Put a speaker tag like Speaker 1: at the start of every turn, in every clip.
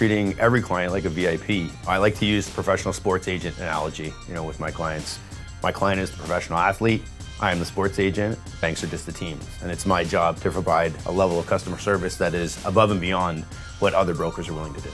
Speaker 1: treating every client like a VIP. I like to use the professional sports agent analogy, with my clients. My client is the professional athlete. I am the sports agent. Banks are just the teams. And it's my job to provide a level of customer service that is above and beyond what other brokers are willing to do.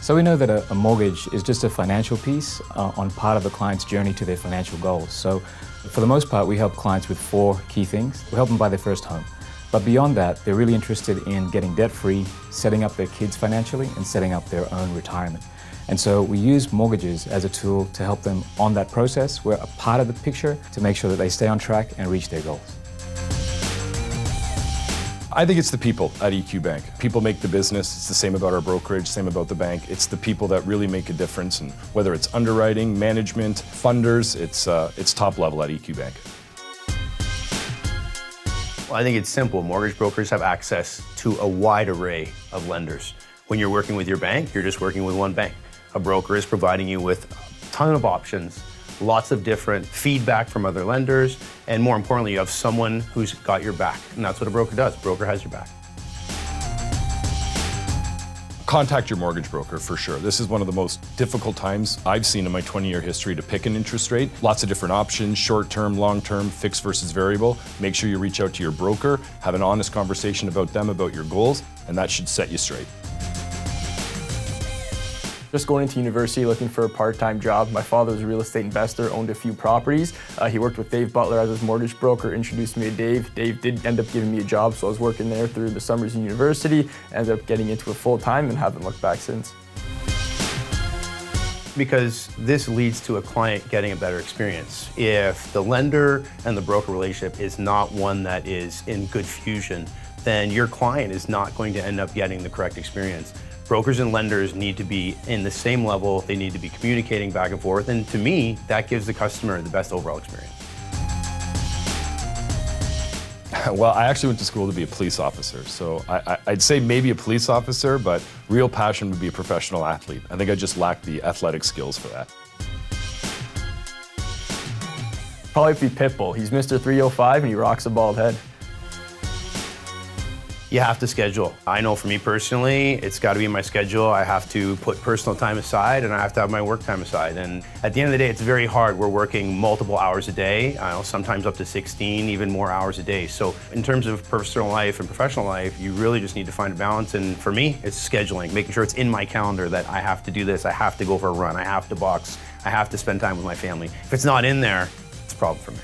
Speaker 2: So we know that a mortgage is just a financial piece on part of the client's journey to their financial goals. So for the most part, we help clients with 4 key things. We help them buy their first home. But beyond that, they're really interested in getting debt-free, setting up their kids financially, and setting up their own retirement. And so we use mortgages as a tool to help them on that process. We're a part of the picture to make sure that they stay on track and reach their goals.
Speaker 3: I think it's the people at EQ Bank. People make the business. It's the same about our brokerage, same about the bank. It's the people that really make a difference. And whether it's underwriting, management, funders, it's top level at EQ Bank.
Speaker 1: Well, I think it's simple. Mortgage brokers have access to a wide array of lenders. When you're working with your bank, you're just working with one bank. A broker is providing you with a ton of options, lots of different feedback from other lenders, and more importantly, you have someone who's got your back. And that's what a broker does. A broker has your back.
Speaker 3: Contact your mortgage broker for sure. This is one of the most difficult times I've seen in my 20-year history to pick an interest rate. Lots of different options, short-term, long-term, fixed versus variable. Make sure you reach out to your broker, have an honest conversation about them, about your goals, and that should set you straight.
Speaker 4: Just going into university looking for a part-time job. My father was a real estate investor, owned a few properties. He worked with Dave Butler as his mortgage broker, introduced me to Dave. Dave did end up giving me a job, so I was working there through the summers in university, ended up getting into it full-time and haven't looked back since.
Speaker 1: Because this leads to a client getting a better experience. If the lender and the broker relationship is not one that is in good fusion, then your client is not going to end up getting the correct experience. Brokers and lenders need to be in the same level, they need to be communicating back and forth, and to me, that gives the customer the best overall experience.
Speaker 3: Well, I actually went to school to be a police officer, so I'd say maybe a police officer, but real passion would be a professional athlete. I think I just lack the athletic skills for that.
Speaker 4: Probably be Pitbull. He's Mr. 305 and he rocks a bald head.
Speaker 1: You have to schedule. I know for me personally, it's got to be in my schedule. I have to put personal time aside and I have to have my work time aside. And at the end of the day, it's very hard. We're working multiple hours a day, sometimes up to 16, even more hours a day. So in terms of personal life and professional life, you really just need to find a balance. And for me, it's scheduling, making sure it's in my calendar that I have to do this, I have to go for a run, I have to box, I have to spend time with my family. If it's not in there, it's a problem for me.